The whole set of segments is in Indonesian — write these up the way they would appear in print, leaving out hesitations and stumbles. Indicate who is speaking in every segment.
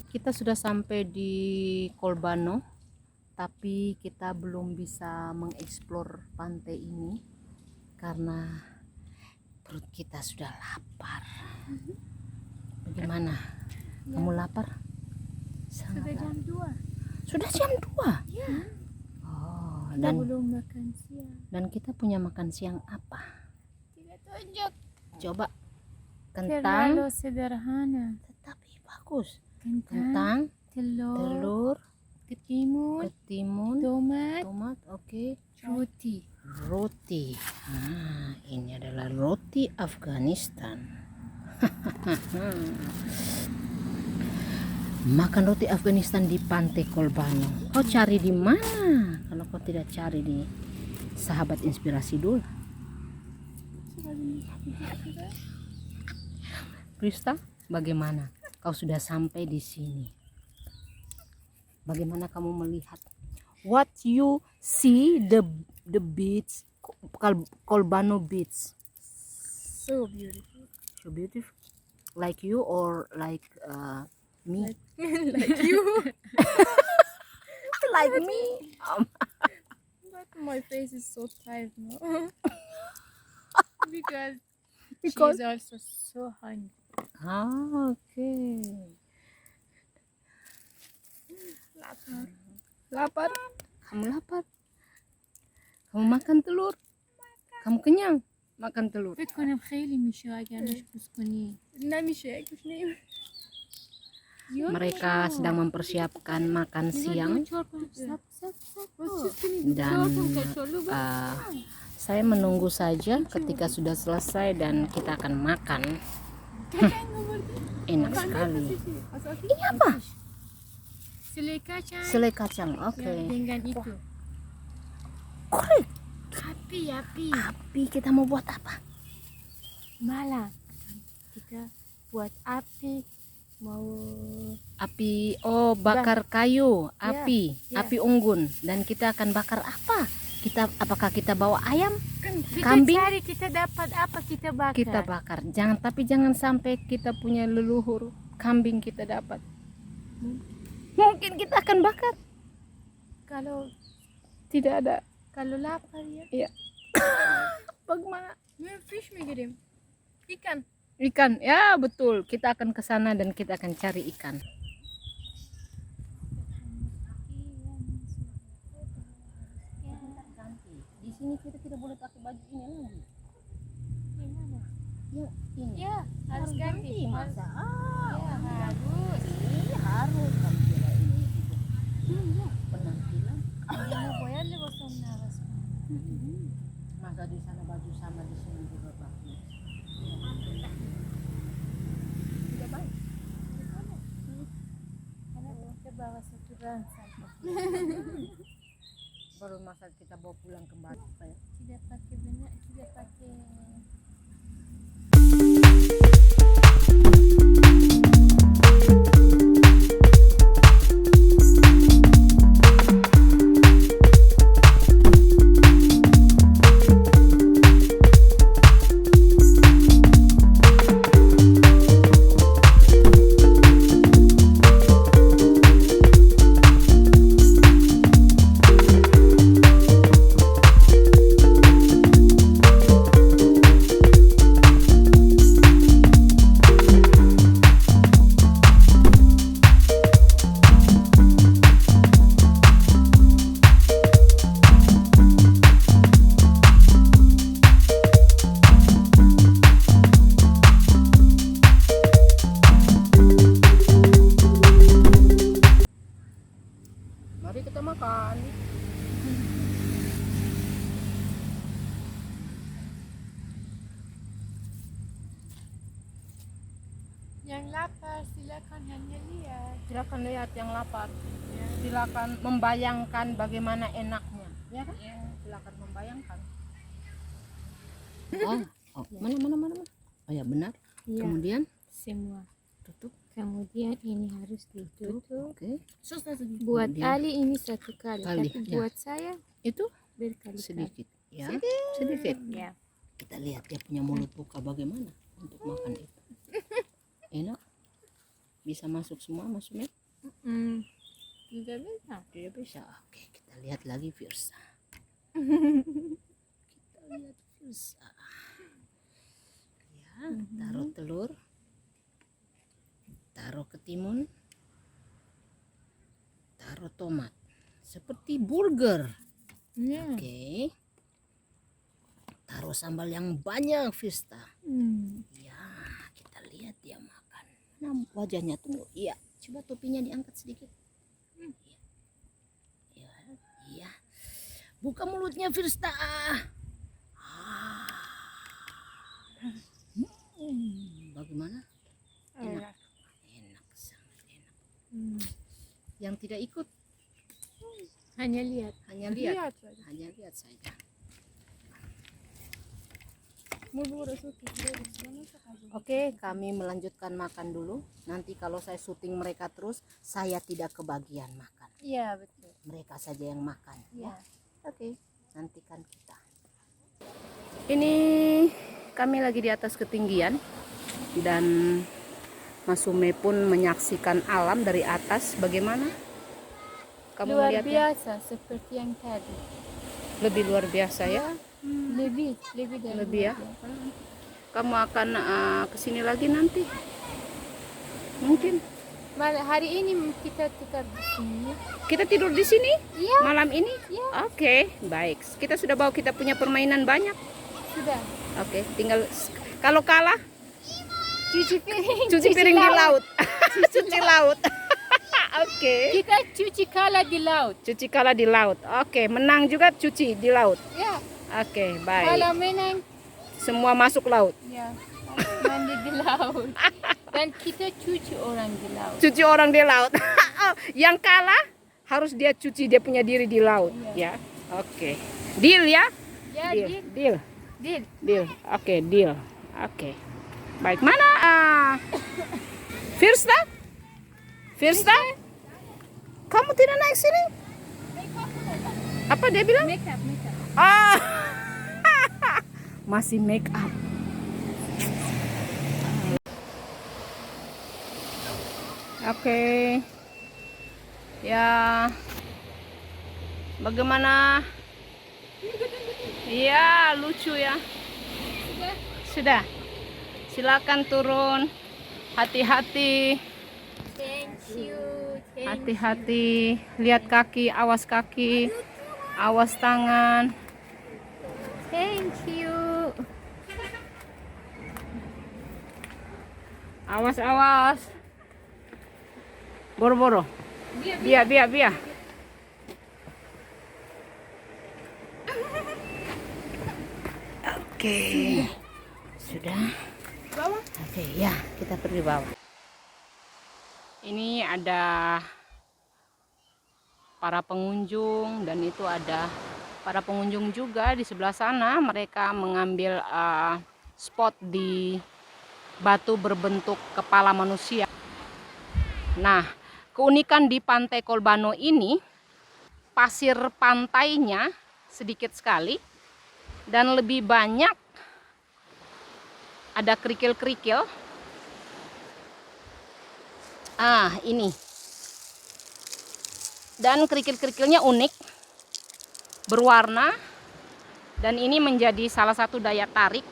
Speaker 1: Kita sudah sampai di Kolbano, tapi kita belum bisa mengeksplor pantai ini karena perut kita sudah lapar. Bagaimana? Kamu lapar?
Speaker 2: Sudah jam 2.
Speaker 1: Sudah jam 2?
Speaker 2: Ya.
Speaker 1: Oh,
Speaker 2: Kita
Speaker 1: dan
Speaker 2: belum makan siang.
Speaker 1: dan kita punya makan siang apa?
Speaker 2: Tidak tunjuk.
Speaker 1: Coba kentang,
Speaker 2: Terlalu sederhana.
Speaker 1: tetapi bagus.
Speaker 2: Kentang,
Speaker 1: Kentang,
Speaker 2: telur,
Speaker 1: telur,
Speaker 2: ketimun,
Speaker 1: ketimun,
Speaker 2: tomat,
Speaker 1: tomat, oke.
Speaker 2: roti.
Speaker 1: Roti. Ini adalah roti Afghanistan. Makan roti Afghanistan di pantai Kolbano. Kau cari di mana? Kalau kau tidak cari di Sahabat Inspirasi dulu. Krista, bagaimana? Kau sudah sampai di sini. Bagaimana kamu melihat? What you see the beach, Kolbano beach?
Speaker 2: So beautiful.
Speaker 1: So beautiful. Like you or like me?
Speaker 2: Like you.
Speaker 1: Like me.
Speaker 2: But my face is so tired now. because she is also so hungry.
Speaker 1: Okay.
Speaker 2: Lapar.
Speaker 1: Lapar? Kamu lapar? Kamu makan telur? Kamu kenyang? Makan telur.
Speaker 2: فکر کنم خیلی میشه اگر مشکوس کنی نمیشه
Speaker 1: Mereka sedang mempersiapkan makan siang dan saya menunggu saja ketika sudah selesai dan kita akan makan. Enak sekali. Ini apa?
Speaker 2: selai kacang
Speaker 1: Selai kacang. Oke.
Speaker 2: dengan itu
Speaker 1: Korek.
Speaker 2: api
Speaker 1: Kita mau buat apa?
Speaker 2: malam kita buat api mau
Speaker 1: Api, bakar kayu, api,
Speaker 2: Ya.
Speaker 1: api unggun. Dan kita akan bakar apa? Apakah kita bawa ayam?
Speaker 2: kita
Speaker 1: Kambing?
Speaker 2: cari kita dapat apa kita bakar
Speaker 1: Kita bakar. Jangan sampai kita punya leluhur kambing kita dapat. Mungkin kita akan bakar.
Speaker 2: kalau
Speaker 1: Tidak ada.
Speaker 2: kalau lapar ya
Speaker 1: Iya. Bagaimana?
Speaker 2: fish mikirim ikan
Speaker 1: Ikan. Ya, betul. Kita akan ke sana dan kita akan cari ikan. Di sini kita tidak boleh pakai baju ini lagi.
Speaker 2: Gimana?
Speaker 1: Ya, ini.
Speaker 2: Ya, harus ganti.
Speaker 1: Masa?
Speaker 2: Ya, harus.
Speaker 1: Iya, harus. Kamu kira ini penampilan.
Speaker 2: Mau boyarle bosan navas.
Speaker 1: Masa di sana baju sama di sini juga bagus. Tidak baik.
Speaker 2: Karena kita bawa satu ransel.
Speaker 1: Baru masa kita bawa pulang kembali.
Speaker 2: Tidak pakai benar, tidak pakai.
Speaker 1: Mari kita makan.
Speaker 2: Yang lapar silakan hanya lihat.
Speaker 1: Silakan lihat yang lapar. Silakan membayangkan bagaimana enaknya. Ya kan? Silakan membayangkan. Mana. Oh ya benar.
Speaker 2: Ya,
Speaker 1: Kemudian
Speaker 2: semua.
Speaker 1: tutup.
Speaker 2: Kemudian ini harus ditutup.
Speaker 1: Oke.
Speaker 2: Buat
Speaker 1: Kemudian
Speaker 2: Ali ini satu kali,
Speaker 1: Kali,
Speaker 2: tapi
Speaker 1: ya.
Speaker 2: buat saya
Speaker 1: Itu
Speaker 2: berkali-kali.
Speaker 1: sedikit. Ya. Sedikit.
Speaker 2: Ya.
Speaker 1: Kita lihat dia punya mulut buka bagaimana untuk makan itu. Enak. Bisa masuk semua masuknya?
Speaker 2: Tidak bisa.
Speaker 1: Tidak bisa. Oke, kita lihat lagi Firsa. Kita lihat Firsa. Ya, taruh telur. Taruh ketimun. Taruh tomat. Seperti burger.
Speaker 2: Ya.
Speaker 1: Oke. Taruh sambal yang banyak Firsa. Ya, kita lihat dia makan. Nah, wajahnya tunggu. Iya, coba topinya diangkat sedikit. Iya, iya. Buka mulutnya Firsta. Bagaimana? Enak. Enak, sangat enak. Yang tidak ikut
Speaker 2: Hanya lihat.
Speaker 1: hanya lihat,
Speaker 2: saja.
Speaker 1: hanya lihat saja. Oke, kami melanjutkan makan dulu. Nanti kalau saya syuting mereka terus, saya tidak kebagian makan.
Speaker 2: Iya, betul.
Speaker 1: Mereka saja yang makan.
Speaker 2: Ya.
Speaker 1: Oke, nantikan kita. Ini kami lagi di atas ketinggian dan Mas Sume pun menyaksikan alam dari atas. Bagaimana? Kamu
Speaker 2: Luar
Speaker 1: melihatnya?
Speaker 2: biasa seperti yang tadi.
Speaker 1: Lebih luar biasa ya.
Speaker 2: Lebih dari
Speaker 1: Lebih ya.
Speaker 2: luar biasa.
Speaker 1: Kamu akan kesini lagi nanti? Mungkin.
Speaker 2: Hari ini kita tukar di sini.
Speaker 1: Kita tidur di sini
Speaker 2: Iya.
Speaker 1: malam ini?
Speaker 2: Iya.
Speaker 1: Oke, baik. Kita sudah bawa kita punya permainan banyak.
Speaker 2: Sudah.
Speaker 1: Oke, tinggal kalau kalah
Speaker 2: Cuci piring.
Speaker 1: cuci piring di laut. Cuci laut. Oke.
Speaker 2: Kita cuci kala di laut.
Speaker 1: Cuci kala di laut. Oke, menang juga cuci di laut.
Speaker 2: Ya.
Speaker 1: Oke, baik.
Speaker 2: Kalau menang,
Speaker 1: Semua masuk laut.
Speaker 2: ya mandi di laut. Dan kita cuci orang di laut.
Speaker 1: Cuci orang di laut. Oh, yang kalah harus dia cuci dia punya diri di laut, ya. Oke. Deal ya?
Speaker 2: Ya,
Speaker 1: Deal.
Speaker 2: deal.
Speaker 1: Deal.
Speaker 2: Deal.
Speaker 1: Deal. Oke, deal. Oke. Baik, mana? Firsta? Firsta? Kamu tidak naik sini? Apa dia bilang?
Speaker 2: Make up.
Speaker 1: Ah. Masih make up. Oke. Ya. Bagaimana? Iya, lucu ya. Sudah. Silakan turun. Hati-hati.
Speaker 2: Thank you.
Speaker 1: Hati-hati. Lihat kaki, awas tangan.
Speaker 2: Thank you.
Speaker 3: Awas, awas. Boro-boro. Biar. Oke.
Speaker 1: Sudah.
Speaker 2: Bawah.
Speaker 1: Oke, ya, kita pergi bawah.
Speaker 3: Ini ada para pengunjung dan itu ada para pengunjung juga di sebelah sana. Mereka mengambil spot di batu berbentuk kepala manusia. Nah, keunikan di Pantai Kolbano ini, pasir pantainya sedikit sekali dan lebih banyak ada kerikil-kerikil. Ini. Dan kerikil-kerikilnya unik, berwarna, dan ini menjadi salah satu daya tarik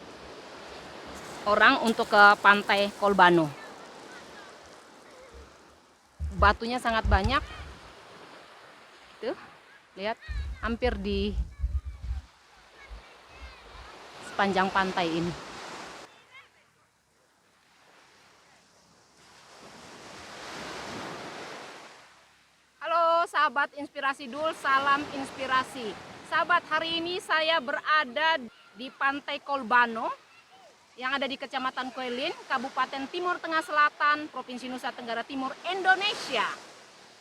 Speaker 3: orang untuk ke Pantai Kolbano. Batunya sangat banyak. Tuh, lihat, hampir di sepanjang pantai ini. Halo sahabat Inspirasi Dul, salam inspirasi. Sahabat, hari ini saya berada di Pantai Kolbano yang ada di Kecamatan Kuelin, Kabupaten Timur Tengah Selatan, Provinsi Nusa Tenggara Timur, Indonesia.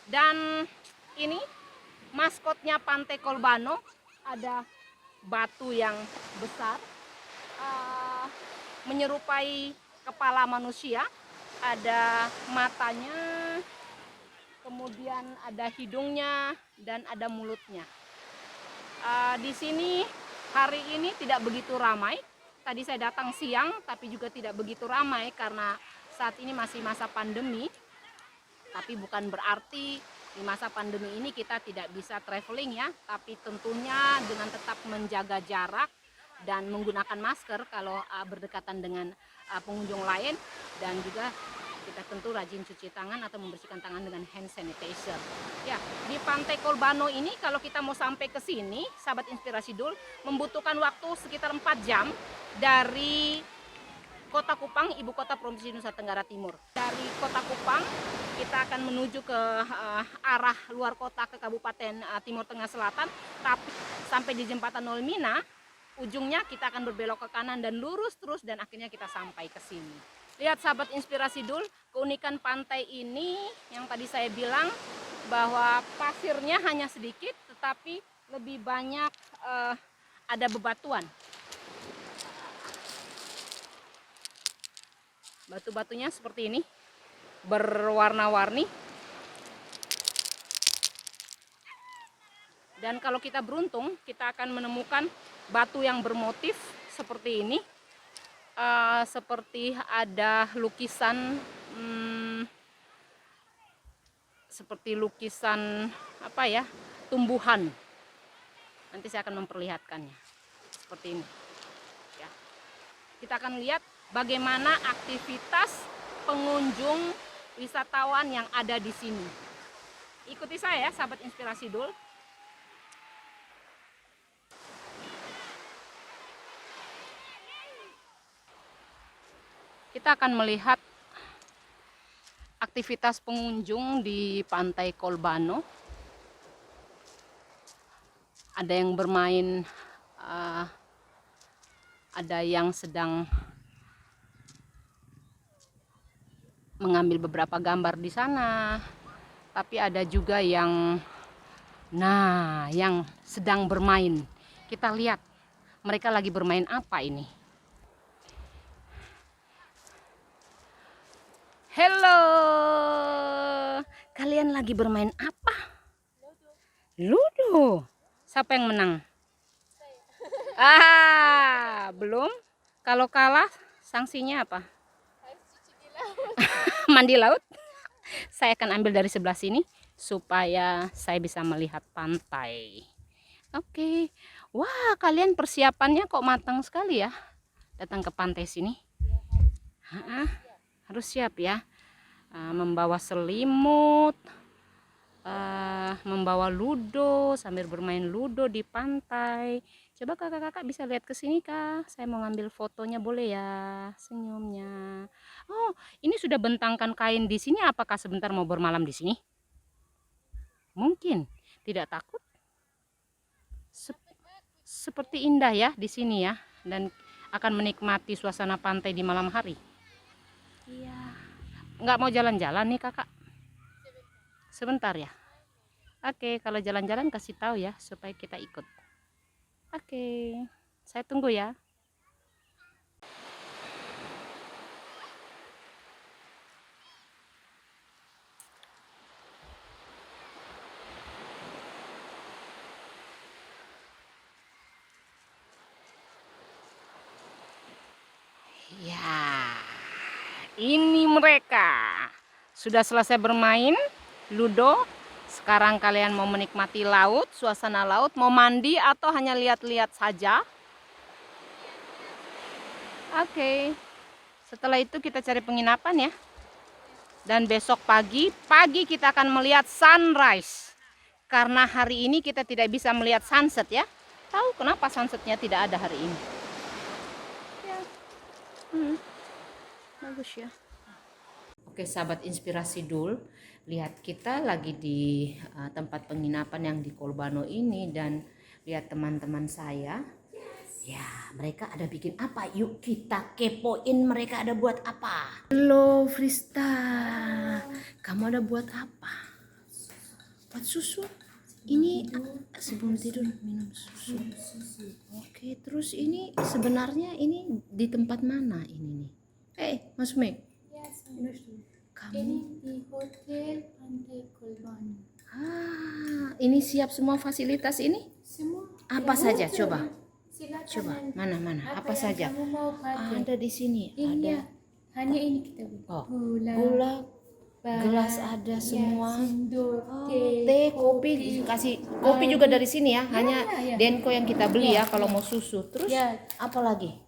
Speaker 3: Dan ini maskotnya Pantai Kolbano, ada batu yang besar, menyerupai kepala manusia, ada matanya, kemudian ada hidungnya dan ada mulutnya. Di sini hari ini tidak begitu ramai. Tadi saya datang siang, tapi juga tidak begitu ramai karena saat ini masih masa pandemi. Tapi bukan berarti di masa pandemi ini kita tidak bisa traveling ya. Tapi tentunya dengan tetap menjaga jarak dan menggunakan masker kalau berdekatan dengan pengunjung lain, dan juga kita tentu rajin cuci tangan atau membersihkan tangan dengan hand sanitizer. Ya, di Pantai Kolbano ini kalau kita mau sampai ke sini, sahabat Inspirasi Dul, membutuhkan waktu sekitar 4 jam dari Kota Kupang, ibu kota Provinsi Nusa Tenggara Timur. Dari Kota Kupang kita akan menuju ke arah luar kota ke Kabupaten Timur Tengah Selatan, tapi sampai di Jembatan Nolmina, ujungnya kita akan berbelok ke kanan dan lurus terus dan akhirnya kita sampai ke sini. Lihat sahabat Inspirasi Dul, keunikan pantai ini yang tadi saya bilang bahwa pasirnya hanya sedikit tetapi lebih banyak ada bebatuan. Batu-batunya seperti ini, berwarna-warni. Dan kalau kita beruntung, kita akan menemukan batu yang bermotif seperti ini. Seperti ada lukisan, seperti lukisan apa ya, tumbuhan. Nanti saya akan memperlihatkannya seperti ini. Ya. Kita akan lihat bagaimana aktivitas pengunjung wisatawan yang ada di sini. Ikuti saya, sahabat Inspirasi Dul. Kita akan melihat aktivitas pengunjung di Pantai Kolbano. Ada yang bermain, ada yang sedang mengambil beberapa gambar di sana, tapi ada juga yang yang sedang bermain. Kita lihat mereka lagi bermain apa ini. Halo, kalian lagi bermain apa? Ludo. Siapa yang menang? Belum. Kalau kalah sanksinya apa? Mandi laut. Saya akan ambil dari sebelah sini supaya saya bisa melihat pantai. Oke. Wah, kalian persiapannya kok matang sekali ya datang ke pantai sini. Harus siap ya, membawa selimut, membawa ludo sambil bermain ludo di pantai. Coba kakak-kakak bisa lihat ke sini kak. Saya mau ngambil fotonya, boleh ya? Senyumnya. Oh, ini sudah bentangkan kain di sini. Apakah sebentar mau bermalam di sini? Mungkin. Tidak takut? Seperti indah ya di sini ya. Dan akan menikmati suasana pantai di malam hari. Iya. Nggak mau jalan-jalan nih kakak? Sebentar ya? Oke, kalau jalan-jalan kasih tahu ya supaya kita ikut. Oke, saya tunggu ya. Ya, ini mereka. Sudah selesai bermain ludo. Sekarang kalian mau menikmati laut, suasana laut, mau mandi atau hanya lihat-lihat saja? Oke. Setelah itu kita cari penginapan ya. Dan besok pagi kita akan melihat sunrise. Karena hari ini kita tidak bisa melihat sunset ya. Tahu kenapa sunsetnya tidak ada hari ini? Ya. Bagus ya. Oke sahabat inspirasi dul, lihat kita lagi di tempat penginapan yang di Kolbano ini dan lihat teman-teman saya. Ya, mereka ada bikin apa? Yuk kita kepoin mereka ada buat apa. Halo Frista, kamu ada buat apa? Buat susu. Ini sebelum tidur minum susu. Oke, terus ini sebenarnya ini di tempat mana ini nih? Mas Mek. Kamu
Speaker 2: Ini di Hotel Pantai Kolbano.
Speaker 3: Ini siap semua fasilitas ini?
Speaker 2: Semua.
Speaker 3: Apa saja? Coba.
Speaker 2: Silakan.
Speaker 3: Coba. Mana? Apa
Speaker 2: yang
Speaker 3: saja?
Speaker 2: kamu mau pakai?
Speaker 3: Ada di sini.
Speaker 2: Ini
Speaker 3: Ada
Speaker 2: ya, hanya ini kita buat.
Speaker 3: gula, gelas ada semua.
Speaker 2: Sendok,
Speaker 3: Teh, kopi, kasih kopi juga dari sini ya. Hanya
Speaker 2: ya.
Speaker 3: Denko yang kita beli ya kalau mau susu. Terus
Speaker 2: Ya.
Speaker 3: apa lagi?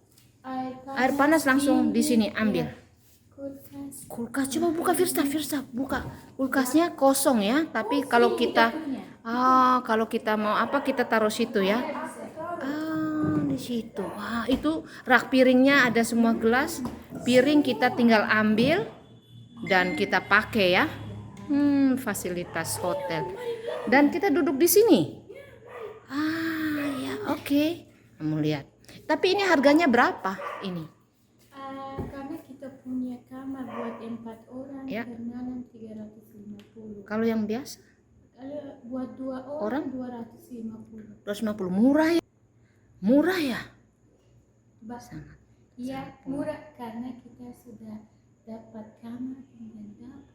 Speaker 2: Air
Speaker 3: Panas langsung di sini ambil.
Speaker 2: Kulkas.
Speaker 3: Kulkas coba buka Firsa buka. Kulkasnya kosong ya, tapi kalau kita kalau kita mau apa kita taruh situ ya. Di situ. Itu rak piringnya ada semua gelas. Piring kita tinggal ambil dan kita pakai ya. Fasilitas hotel. Dan kita duduk di sini. Ya oke. Kamu lihat. Tapi ini harganya berapa ini?
Speaker 2: Karena kita punya kamar buat 4 orang,
Speaker 3: Ya.
Speaker 2: permanen 350.
Speaker 3: Kalau yang biasa?
Speaker 2: Kalau buat 2 orang 250.
Speaker 3: 250 murah ya. Murah ya? Sangat.
Speaker 2: Iya, murah karena kita sudah dapat kamar dan dapur.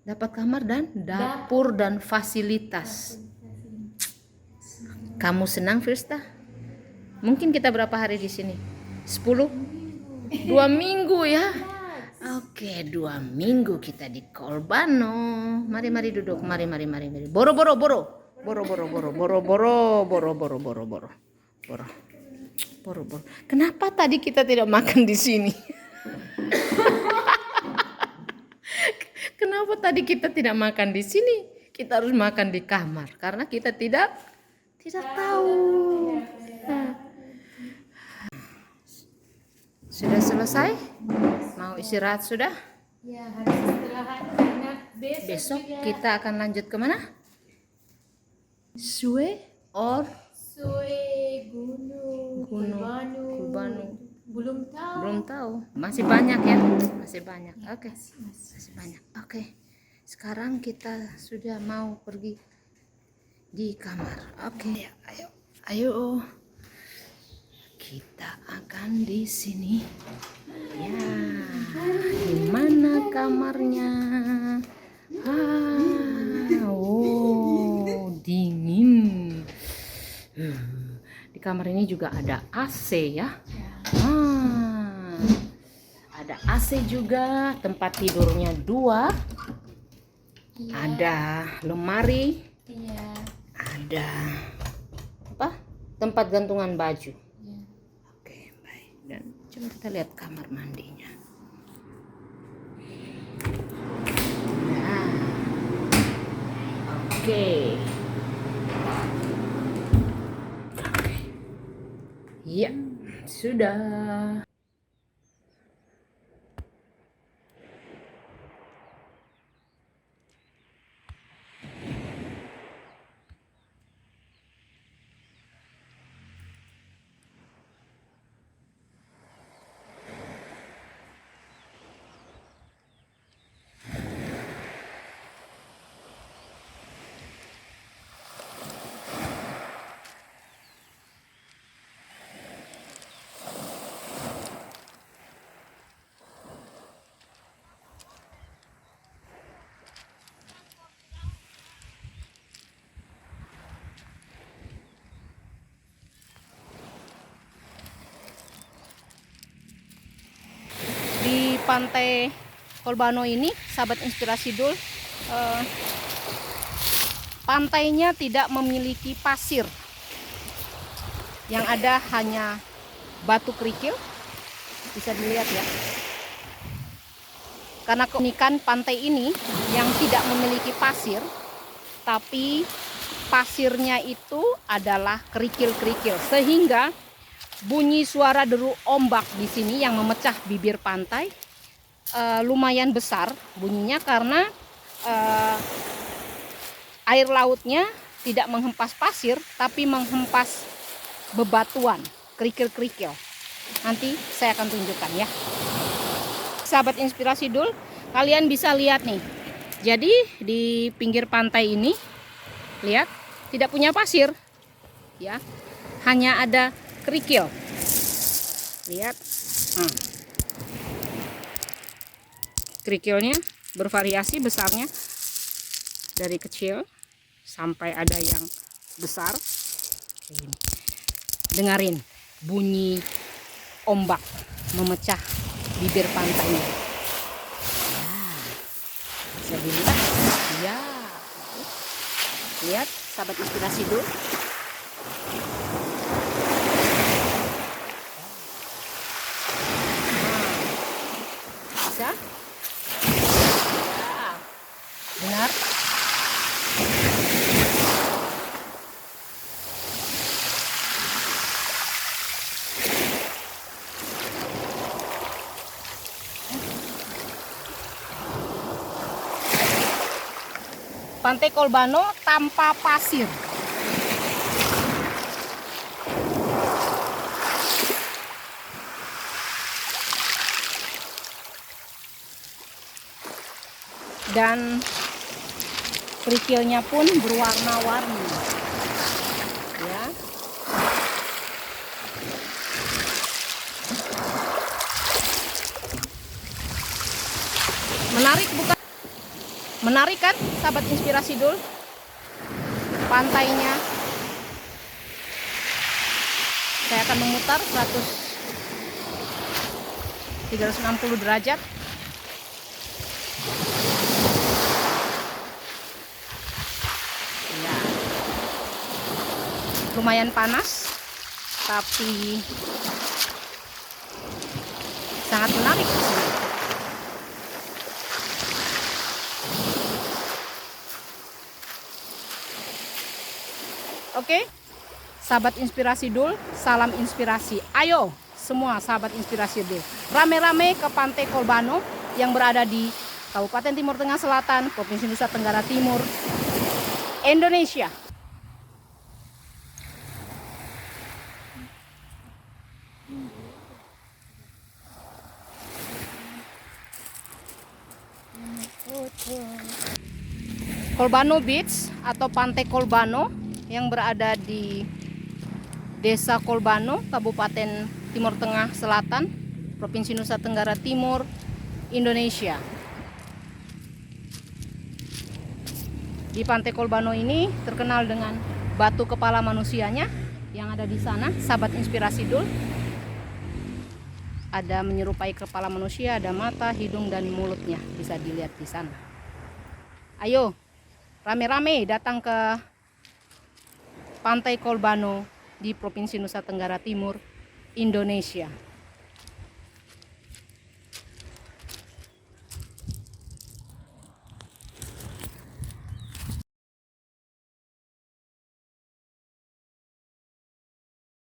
Speaker 3: Dapat kamar dan dapur dan fasilitas. Kamu senang Firsta? Mungkin kita berapa hari di sini? 10? 2 minggu ya? Oke, 2 minggu kita di Kolbano. Mari duduk. Mari. Boro. Kenapa tadi kita tidak makan di sini? Kenapa tadi kita tidak makan di sini? Kita harus makan di kamar karena kita tidak tahu. Sudah selesai? Mau istirahat sudah?
Speaker 2: Ya, harus istirahat karena
Speaker 3: Besok
Speaker 2: juga
Speaker 3: kita akan lanjut kemana? Sue or
Speaker 2: Gunung
Speaker 3: Kolbano.
Speaker 2: Belum tahu.
Speaker 3: Masih banyak ya? Masih banyak. Oke. Masih banyak. Oke. Sekarang kita sudah mau pergi di kamar. Oke. Ayo. Kita akan di sini. Ya. Di mana kamarnya? Dingin. Di kamar ini juga ada AC ya. Ada AC juga, tempat tidurnya 2. Ada lemari.
Speaker 2: Iya.
Speaker 3: Ada apa? Tempat gantungan baju.
Speaker 2: Ya.
Speaker 3: Oke, baik. Dan coba kita lihat kamar mandinya. Nah. Oke.
Speaker 2: Sudah.
Speaker 3: Di pantai Kolbano ini, sahabat inspirasi dul, pantainya tidak memiliki pasir. Yang ada hanya batu kerikil, bisa dilihat ya. Karena keunikan pantai ini yang tidak memiliki pasir, tapi pasirnya itu adalah kerikil-kerikil, sehingga bunyi suara deru ombak di sini yang memecah bibir pantai lumayan besar bunyinya, karena air lautnya tidak menghempas pasir tapi menghempas bebatuan, kerikil-kerikil. Nanti saya akan tunjukkan ya. Sahabat inspirasi dul, kalian bisa lihat nih. Jadi di pinggir pantai ini, lihat, tidak punya pasir ya, hanya ada kerikil. Lihat, kerikilnya bervariasi besarnya, dari kecil sampai ada yang besar. Dengarin bunyi ombak memecah bibir pantainya. Bisa dilihat ya. Lihat sahabat inspirasi dulu. Bisa? Ya. Dengar? Pantai Kolbano tanpa pasir. Dan kerikilnya pun berwarna-warni. Ya. Menarik bukan? Menarik kan sahabat inspirasi dul? Pantainya. Saya akan memutar 360 derajat. Ya. Lumayan panas, tapi sangat menarik di sini. Oke, sahabat inspirasi dul, salam inspirasi. Ayo semua sahabat inspirasi dul, rame-rame ke Pantai Kolbano yang berada di Kabupaten Timur Tengah Selatan, Provinsi Nusa Tenggara Timur, Indonesia. Kolbano Beach atau Pantai Kolbano yang berada di Desa Kolbano, Kabupaten Timur Tengah Selatan, Provinsi Nusa Tenggara Timur, Indonesia. Di Pantai Kolbano ini terkenal dengan batu kepala manusianya yang ada di sana, sahabat inspirasi dul. Ada menyerupai kepala manusia, ada mata, hidung, dan mulutnya, bisa dilihat di sana. Ayo, rame-rame datang ke Pantai Kolbano di Provinsi Nusa Tenggara Timur, Indonesia.